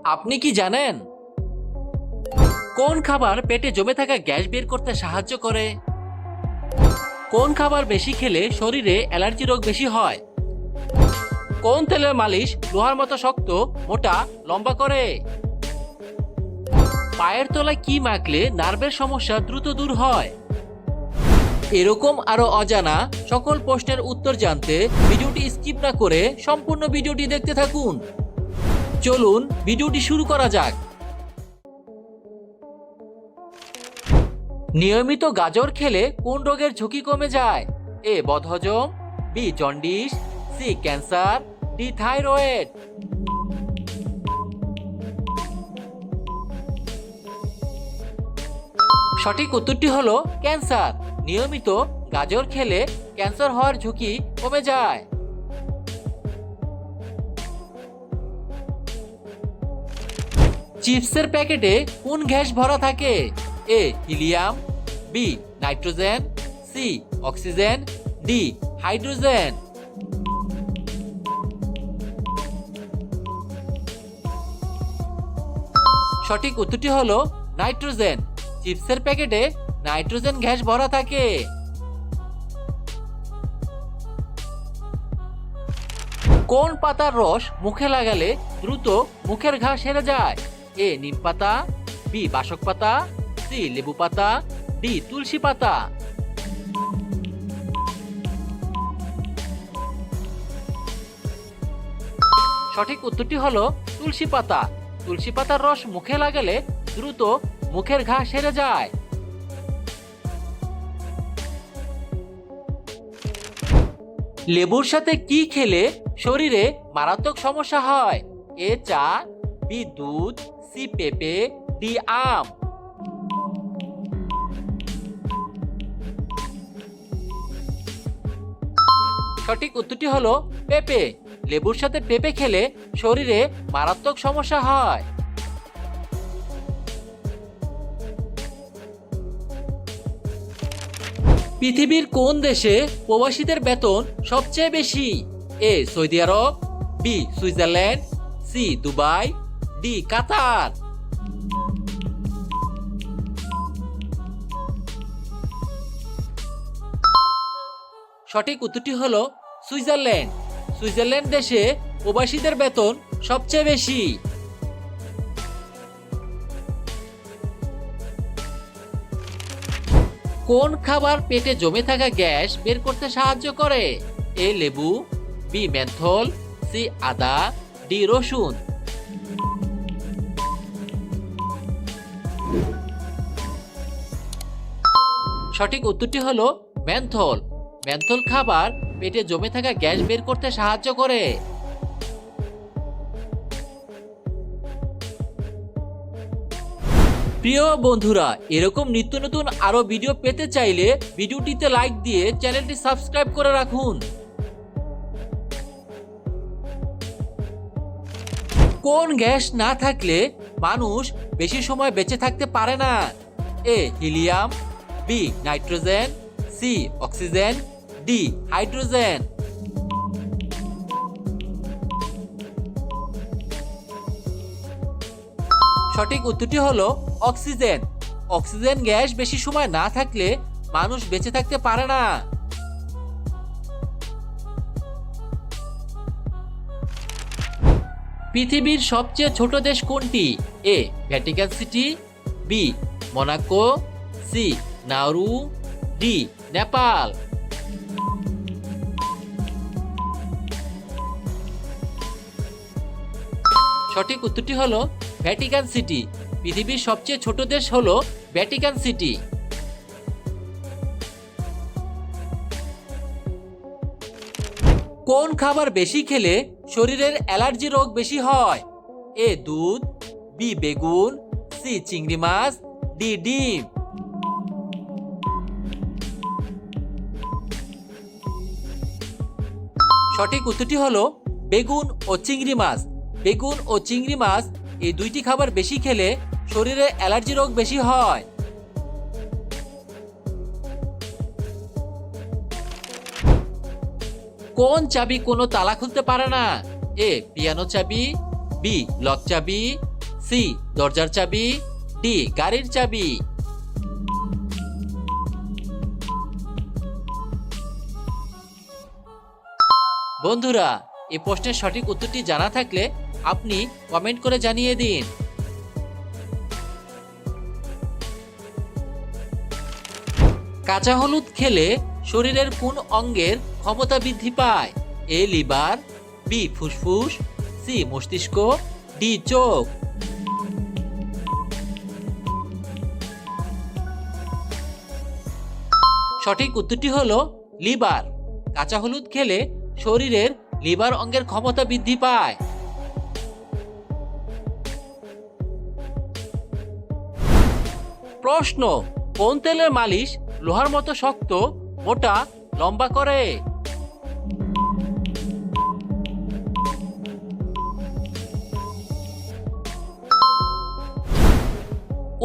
আপনি কি জানেন কোন খাবার পেটে জমে থাকা গ্যাস বের করতে সাহায্য করে? কোন খাবার বেশি খেলে শরীরে অ্যালার্জি রোগ বেশি হয়? কোন তেলের মালিশ লোহার মতো শক্ত, মোটা, লম্বা করে? পায়ের তলায় কি মাখলে নার্ভের সমস্যা দ্রুত দূর হয়? এরকম আরো অজানা সকল প্রশ্নের উত্তর জানতে ভিডিওটি স্কিপ না করে সম্পূর্ণ ভিডিওটি দেখতে থাকুন। চলুন ভিডিওটি শুরু করা যাক। নিয়মিত গাজর খেলে কোন রোগের ঝুঁকি কমে যায়? এ বদহজম, B jaundice, C cancer, D thyroid. সঠিক উত্তরটি হলো ক্যান্সার। নিয়মিত গাজর খেলে ক্যান্সার হওয়ার ঝুঁকি কমে যায়। চিপসের প্যাকেটে কোন গ্যাস ভরা থাকে? A helium, B nitrogen, C oxygen, D hydrogen. সঠিক উত্তরটি হলো নাইট্রোজেন। চিপসের প্যাকেটে নাইট্রোজেন গ্যাস ভরা থাকে। কোন পাতার রস মুখে লাগালে দ্রুত মুখের ঘা সেরে যায়? এ নিম পাতা, বি বাসক পাতা, সি লেবু পাতা, ডি তুলসী পাতা। সঠিক উত্তরটি হলো তুলসী পাতা। তুলসী পাতার রস মুখে লাগালে দ্রুত মুখের ঘা সেরে যায়। লেবুর সাথে কি খেলে শরীরে মারাত্মক সমস্যা হয়? এ চা, বি দুধ, সি পেঁপে, ডি আম। সঠিক উত্তরটি হলো পেঁপে। লেবুর সাথে পেঁপে খেলে শরীরে মারাত্মক সমস্যা হয়। পৃথিবীর কোন দেশে প্রবাসীদের বেতন সবচেয়ে বেশি? এ সৌদি আরব, B Switzerland, C Dubai, D Qatar. সঠিক উত্তরটি হলো সুইজারল্যান্ড। সুইজারল্যান্ড দেশে প্রবাসীদের বেতন সবচেয়ে বেশি। কোন খাবার পেটে জমে থাকা গ্যাস বের করতে সাহায্য করে? এ লেবু, বি মেন্থল, সি আদা, ডি রসুন। সঠিক উত্তরটি হলো মেন্থল। মেন্থল খাবার পেটে জমে থাকা গ্যাস বের করতে সাহায্য করে। প্রিয় বন্ধুরা, এরকম নিত্য নতুন আরো ভিডিও পেতে চাইলে ভিডিওটিতে লাইক দিয়ে চ্যানেলটি সাবস্ক্রাইব করে রাখুন। কোন গ্যাস না থাকলে মানুষ বেশি সময় বেঁচে থাকতে পারে না? A helium, B nitrogen, C oxygen, D hydrogen. সঠিক উত্তরটি হলো অক্সিজেন। অক্সিজেন গ্যাস বেশি সময় না থাকলে মানুষ বেঁচে থাকতে পারে না। পৃথিবীর সবচেয়ে ছোট দেশ কোনটি? A Vatican City, B Monaco, C Nauru, D Nepal. সঠিক উত্তরটি হলো ভ্যাটিকান সিটি। পৃথিবীর সবচেয়ে ছোট দেশ হলো ভ্যাটিকান সিটি। কোন খাবার বেশি খেলে শরীরের অ্যালার্জি রোগ বেশি হয়? এ দুধ, বি বেগুন, সি চিংড়ি মাছ, ডি ডিম। সঠিক উত্তরটি হলো বেগুন ও চিংড়ি মাছ। বেগুন ও চিংড়ি মাছ এই দুইটি খাবার বেশি খেলে শরীরে অ্যালার্জি রোগ বেশি হয়। কোন চাবি কোনো তালা খুলতে পারে না? এ পিয়ানো চাবি, বি লক চাবি, সি দরজার চাবি, ডি গাড়ির চাবি। বন্ধুরা, এই প্রশ্নের সঠিক উত্তরটি জানা থাকলে আপনি কমেন্ট করে জানিয়ে দিন। কাঁচা হলুদ খেলে শরীরের কোন অঙ্গের ক্ষমতা বৃদ্ধি পায়? এ লিভার, বি ফুসফুস, সি মস্তিষ্ক, ডি চোখ। সঠিক উত্তরটি হলো লিভার। কাঁচা হলুদ খেলে শরীরের লিভার অঙ্গের ক্ষমতা বৃদ্ধি পায়। প্রশ্ন, কোন তেলের মালিশ লোহার মতো শক্ত, মোটা, লম্বা করে?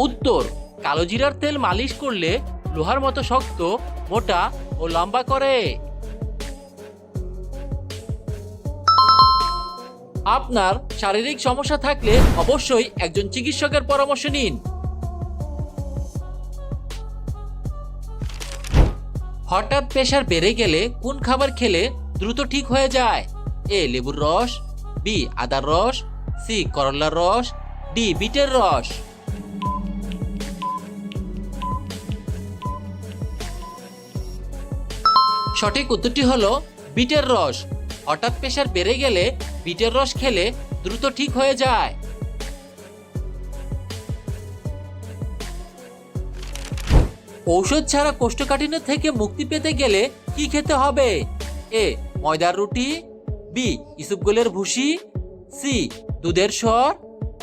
উত্তর, কালোজিরার তেল মালিশ করলে লোহার মতো শক্ত, মোটা ও লম্বা করে। আপনার শারীরিক সমস্যা থাকলে অবশ্যই একজন চিকিৎসকের পরামর্শ নিন। হঠাৎ প্রেসার বেড়ে গেলে কোন খাবার খেলে দ্রুত ঠিক হয়ে যায়? এ লেবুর রস, বি আদার রস, সি করলার রস, ডি বিটের রস। সঠিক উত্তরটি হলো বিটের রস। হঠাৎ প্রেসার বেড়ে গেলে বিটের রস খেলে দ্রুত ঠিক হয়ে যায়। ঔষধ ছাড়া কোষ্ঠকাঠিন্য থেকে মুক্তি পেতে গেলে কি খেতে হবে? এ ময়দার রুটি, বি ইসবগুলের ভুসি, সি দুধের সর,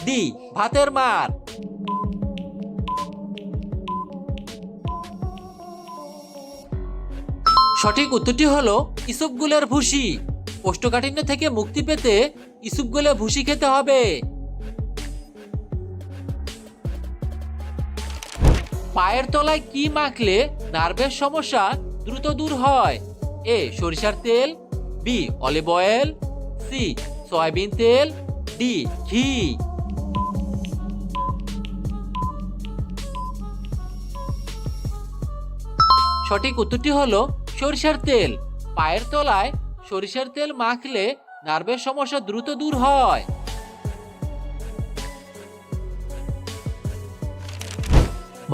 ডি ভাতের মার। সঠিক উত্তরটি হলো ইসবগুলের ভুসি। কোষ্ঠকাঠিন্য থেকে মুক্তি পেতে ইসবগুলের ভুসি খেতে হবে। পায়ের তলায় কি মাখলে নার্ভের সমস্যা দ্রুত দূর হয়? এ সরিষার তেল, B olive oil, C soybean তেল, ডি ঘি। সঠিক উত্তরটি হলো সরিষার তেল। পায়ের তলায় সরিষার তেল মাখলে নার্ভের সমস্যা দ্রুত দূর হয়।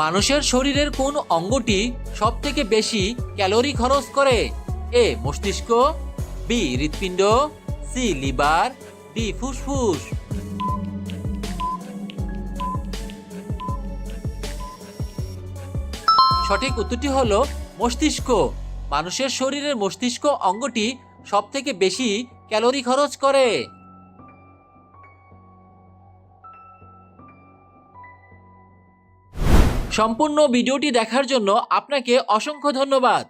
মানুষের শরীরের কোন অঙ্গটি সব থেকে বেশি ক্যালোরি খরচ করে? এ মস্তিষ্ক, বি হৃৎপিণ্ড, সি লিভার, ডি ফুসফুস। সঠিক উত্তরটি হলো মস্তিষ্ক। মানুষের শরীরের মস্তিষ্ক অঙ্গটি সব থেকে বেশি ক্যালোরি খরচ করে। সম্পূর্ণ ভিডিওটি দেখার জন্য আপনাকে অসংখ্য ধন্যবাদ।